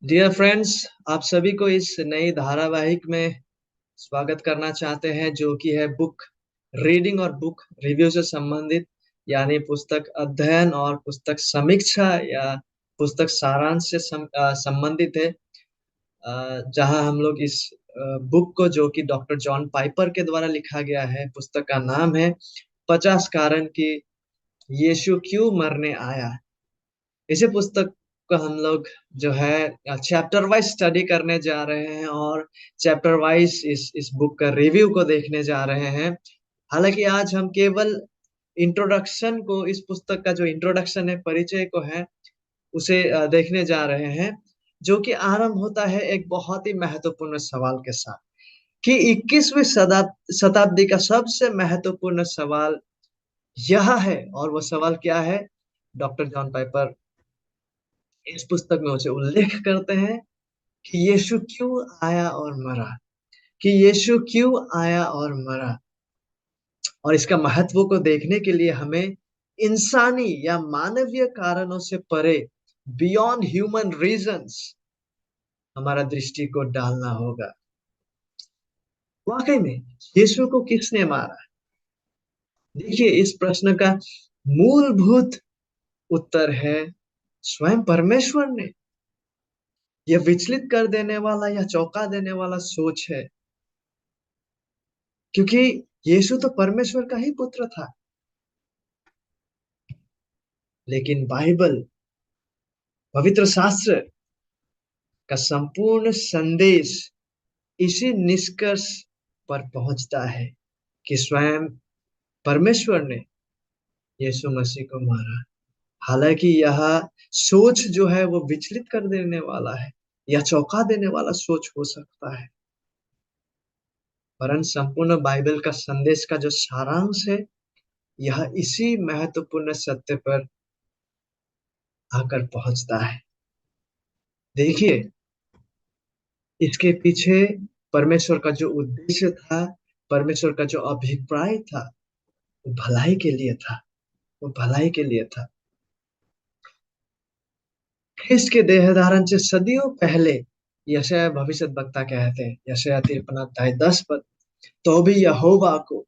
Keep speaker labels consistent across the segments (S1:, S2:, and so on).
S1: Dear friends, आप सभी को इस नई धारावाहिक में स्वागत करना चाहते हैं जो कि है बुक रीडिंग और बुक रिव्यू से संबंधित। यानी पुस्तक अध्ययन और पुस्तक समीक्षा या पुस्तक सारांश से संबंधित है। जहां हम लोग इस बुक को, जो कि डॉक्टर जॉन पाइपर के द्वारा लिखा गया है, पुस्तक का नाम है 50 कारण कि यीशु क्यों मरने आया। इसी पुस्तक को हम लोग जो है चैप्टर वाइज स्टडी करने जा रहे हैं और चैप्टर वाइज इस बुक का रिव्यू को देखने जा रहे हैं। हालांकि आज हम केवल इंट्रोडक्शन को, इस पुस्तक का जो इंट्रोडक्शन है, परिचय को है, उसे देखने जा रहे हैं, जो कि आरंभ होता है एक बहुत ही महत्वपूर्ण सवाल के साथ कि 21वीं शताब्दी का सबसे महत्वपूर्ण सवाल यह है। और वो सवाल क्या है? डॉक्टर जॉन पाइपर इस पुस्तक में उसे उल्लेख करते हैं कि यीशु क्यों आया और मरा, कि यीशु क्यों आया और मरा। और इसका महत्व को देखने के लिए हमें इंसानी या मानवीय कारणों से परे, बियॉन्ड ह्यूमन रीजंस, हमारा दृष्टि को डालना होगा। वाकई में यीशु को किसने मारा? देखिए, इस प्रश्न का मूलभूत उत्तर है स्वयं परमेश्वर ने। यह विचलित कर देने वाला या चौंका देने वाला सोच है, क्योंकि यीशु तो परमेश्वर का ही पुत्र था। लेकिन बाइबल, पवित्र शास्त्र का संपूर्ण संदेश इसी निष्कर्ष पर पहुंचता है कि स्वयं परमेश्वर ने यीशु मसीह को मारा। हालांकि यह सोच जो है वो विचलित कर देने वाला है या चौंका देने वाला सोच हो सकता है, परंतु संपूर्ण बाइबल का संदेश का जो सारांश है, यह इसी महत्वपूर्ण सत्य पर आकर पहुंचता है। देखिए, इसके पीछे परमेश्वर का जो उद्देश्य था, परमेश्वर का जो अभिप्राय था, वो भलाई के लिए था। वो भलाई के लिए था। ख्रिस्त के देह धारण से सदियों पहले यशायाह भविष्यद्वक्ता कहते हैं, यशायाह 53 अध्याय 10 पद, तो भी यहोवा को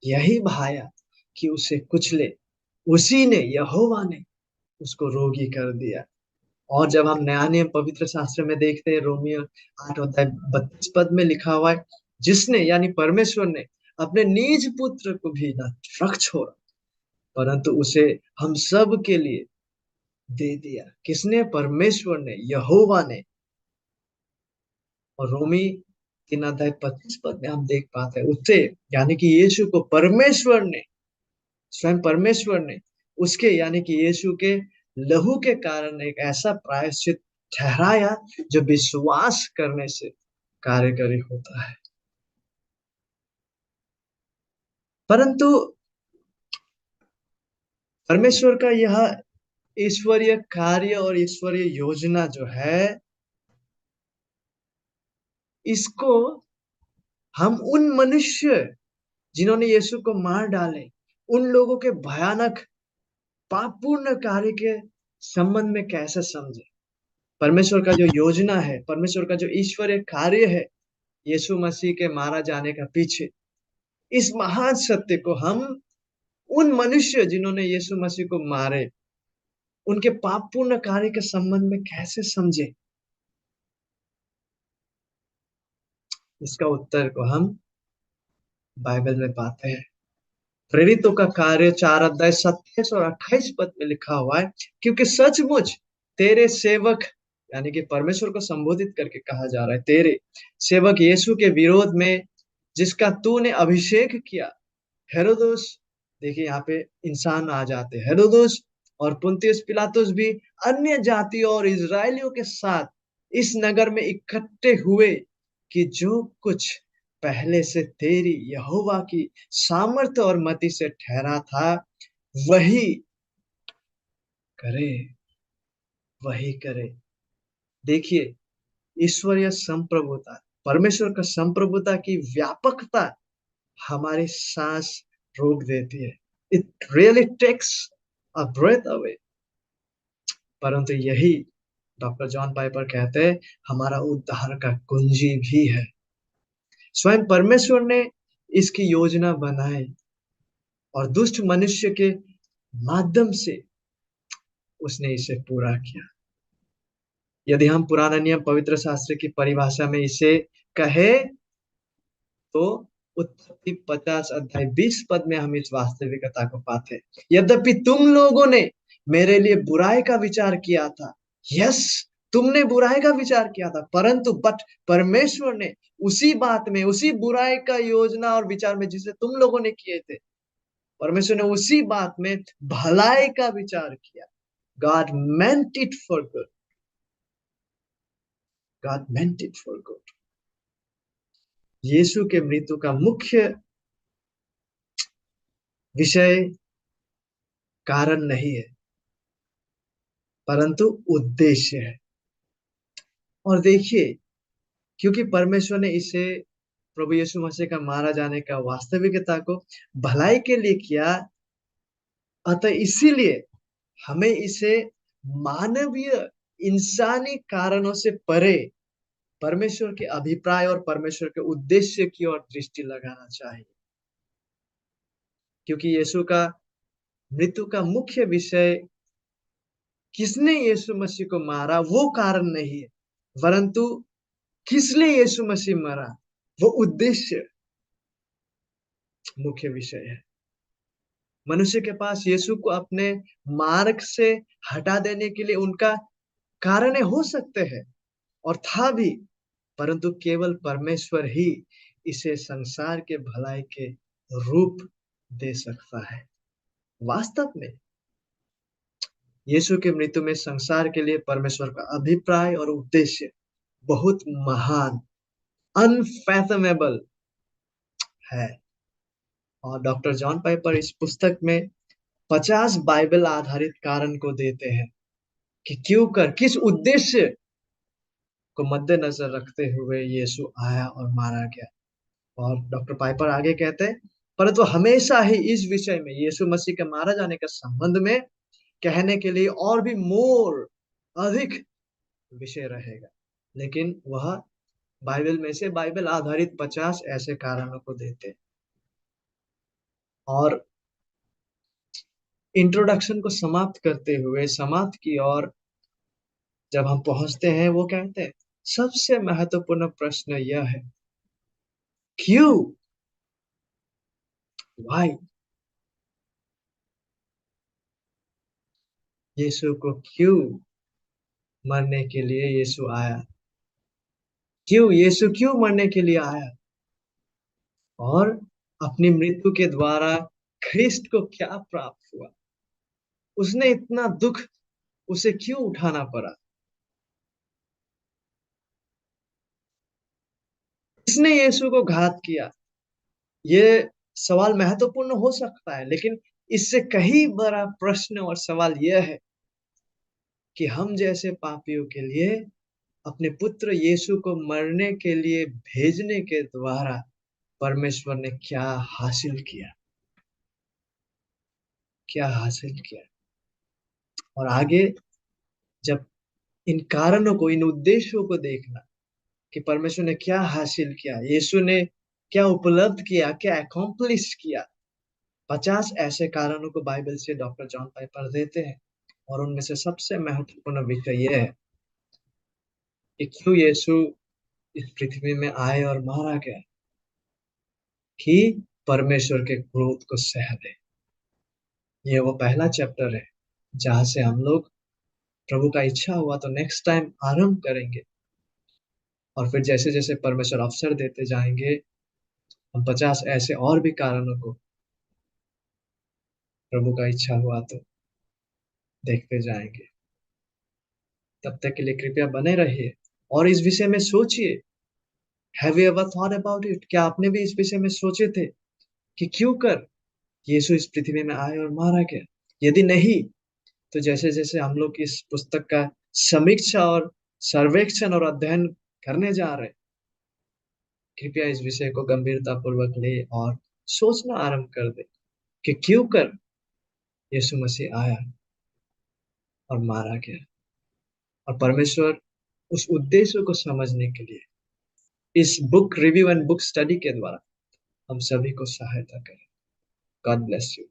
S1: यही भाया कि उसे कुचले, उसी ने, यहोवा ने उसको रोगी कर दिया। और जब हम नया नियम पवित्र शास्त्र में देखते हैं, रोमियो 8 अध्याय 32 पद में लिखा हुआ है, जिसने यानी परमेश्वर ने अपने निज पुत्र को भी न रख छोड़ा, परंतु उसे हम सब के लिए दे दिया। किसने? परमेश्वर ने, यहोवा ने। और रोमी 3 अध्याय 25 पद में हम देख पाते हैं, उससे यानी कि यीशु को परमेश्वर ने, स्वयं परमेश्वर ने उसके यानी कि यीशु के लहू के कारण एक ऐसा प्रायश्चित ठहराया जो विश्वास करने से कार्यकरी होता है। परंतु परमेश्वर का यह ईश्वरीय कार्य और ईश्वरीय योजना जो है, इसको हम उन मनुष्य जिन्होंने यीशु को मार डाले, उन लोगों के भयानक पापपूर्ण कार्य के संबंध में कैसे समझे? परमेश्वर का जो योजना है, परमेश्वर का जो ईश्वरीय कार्य है यीशु मसीह के मारा जाने का पीछे, इस महान सत्य को हम उन मनुष्य जिन्होंने यीशु मसीह को मारे, उनके पापपूर्ण कार्य के संबंध में कैसे समझे? इसका उत्तर को हम बाइबल में पाते हैं। प्रेरितों का कार्य 4 अध्याय 27 और 28 पद में लिखा हुआ है, क्योंकि सचमुच तेरे सेवक, यानी कि परमेश्वर को संबोधित करके कहा जा रहा है, तेरे सेवक यीशु के विरोध में जिसका तूने अभिषेक किया, हेरोदोस, देखिए यहाँ पे इंसान आ जाते हैं, हेरोदोस और पुन्तियुस पिलातुस भी अन्य जातियों और इजरायलियों के साथ इस नगर में इकट्ठे हुए कि जो कुछ पहले से तेरी यहोवा की सामर्थ्य और मति से ठहरा था, वही करे, वही करे। देखिए, ईश्वरीय संप्रभुता, परमेश्वर का संप्रभुता की व्यापकता हमारी सांस रोक देती है। It really takes a breath away. परंतु यही डॉक्टर जॉन पाइपर कहते हैं हमारा उद्धार का कुंजी भी है। स्वयं परमेश्वर ने इसकी योजना बनाई और दुष्ट मनुष्य के माध्यम से उसने इसे पूरा किया। यदि हम पुराना नियम पवित्र शास्त्र की परिभाषा में इसे कहे तो उत्पत्ति 50 अध्याय 20 पद में हम इस वास्तविकता को पाते हैं। यद्यपि तुम लोगों ने मेरे लिए बुराई का विचार किया था, यस, तुमने बुराई का विचार किया था, परंतु बट परमेश्वर ने उसी बात में, उसी बुराई का योजना और विचार में जिसे तुम लोगों ने किए थे, परमेश्वर ने उसी बात में भलाई का विचार किया। God meant it for good. God meant it for good. यीशु के मृत्यु का मुख्य विषय कारण नहीं है, परंतु उद्देश्य है। और देखिए, क्योंकि परमेश्वर ने इसे प्रभु यीशु मसीह का मारा जाने का वास्तविकता को भलाई के लिए किया, अतः इसीलिए हमें इसे मानवीय इंसानी कारणों से परे परमेश्वर के अभिप्राय और परमेश्वर के उद्देश्य की ओर दृष्टि लगाना चाहिए। क्योंकि यीशु का मृत्यु का मुख्य विषय किसने यीशु मसीह को मारा वो कारण नहीं है, परंतु किस लिए यीशु मसीह मरा वो उद्देश्य मुख्य विषय है। मनुष्य के पास यीशु को अपने मार्ग से हटा देने के लिए उनका कारण हो सकते हैं और था भी, परंतु केवल परमेश्वर ही इसे संसार के भलाई के रूप दे सकता है। वास्तव में यीशु की मृत्यु में संसार के लिए परमेश्वर का अभिप्राय और उद्देश्य बहुत महान, अनफैथमेबल है। और डॉक्टर जॉन पाइपर इस पुस्तक में 50 बाइबल आधारित कारण को देते हैं कि क्यों कर किस उद्देश्य को मद्देनजर रखते हुए यीशु आया और मारा गया। और डॉक्टर पाइपर आगे कहते हैं, परंतु हमेशा ही इस विषय में यीशु मसीह के मारा जाने के संबंध में कहने के लिए और भी मोर अधिक विषय रहेगा, लेकिन वह बाइबल में से बाइबल आधारित 50 ऐसे कारणों को देते हैं। और इंट्रोडक्शन को समाप्त करते हुए समाप्त की ओर जब हम पहुंचते हैं, वो कहते हैं सबसे महत्वपूर्ण प्रश्न यह है, क्यों, व्हाई, यीशु को क्यों मरने के लिए यीशु आया, क्यों यीशु क्यों मरने के लिए आया, और अपनी मृत्यु के द्वारा ख्रिस्ट को क्या प्राप्त हुआ, उसने इतना दुख उसे क्यों उठाना पड़ा, किसने यीशु को घात किया। ये सवाल महत्वपूर्ण हो सकता है, लेकिन इससे कहीं बड़ा प्रश्न और सवाल यह है कि हम जैसे पापियों के लिए अपने पुत्र यीशु को मरने के लिए भेजने के द्वारा परमेश्वर ने क्या हासिल किया, क्या हासिल किया। और आगे जब इन कारणों को, इन उद्देश्यों को देखना कि परमेश्वर ने क्या हासिल किया, यीशु ने क्या उपलब्ध किया, क्या अकॉम्प्लिश किया, 50 ऐसे कारणों को बाइबल से डॉक्टर जॉन पाइपर देते हैं। और उनमें से सबसे महत्वपूर्ण विषय यह है कि क्यों यीशु इस पृथ्वी में आए और मारा गया, कि परमेश्वर के क्रोध को सह दे। ये वो पहला चैप्टर है जहां से हम लोग प्रभु का इच्छा हुआ तो नेक्स्ट टाइम आरंभ करेंगे, और फिर जैसे जैसे परमेश्वर अवसर देते जाएंगे हम 50 ऐसे और भी कारणों को प्रभु का इच्छा हुआ तो देखते जाएंगे। तब तक के लिए कृपया बने रहिए और इस विषय में सोचिए। Have you ever thought about it? क्या आपने भी इस विषय में सोचे थे कि क्यों कर यीशु इस पृथ्वी में आए और मारा गया? यदि नहीं, तो जैसे जैसे हम लोग इस पुस्तक का समीक्षा और सर्वेक्षण और अध्ययन करने जा रहे हैं, कृपया इस विषय को गंभीरता पूर्वक ले और सोचना आरंभ कर दे कि क्यों कर यीशु मसीह आया और मारा गया। और परमेश्वर उस उद्देश्य को समझने के लिए इस book review and book study के द्वारा हम सभी को सहायता करें। God bless you.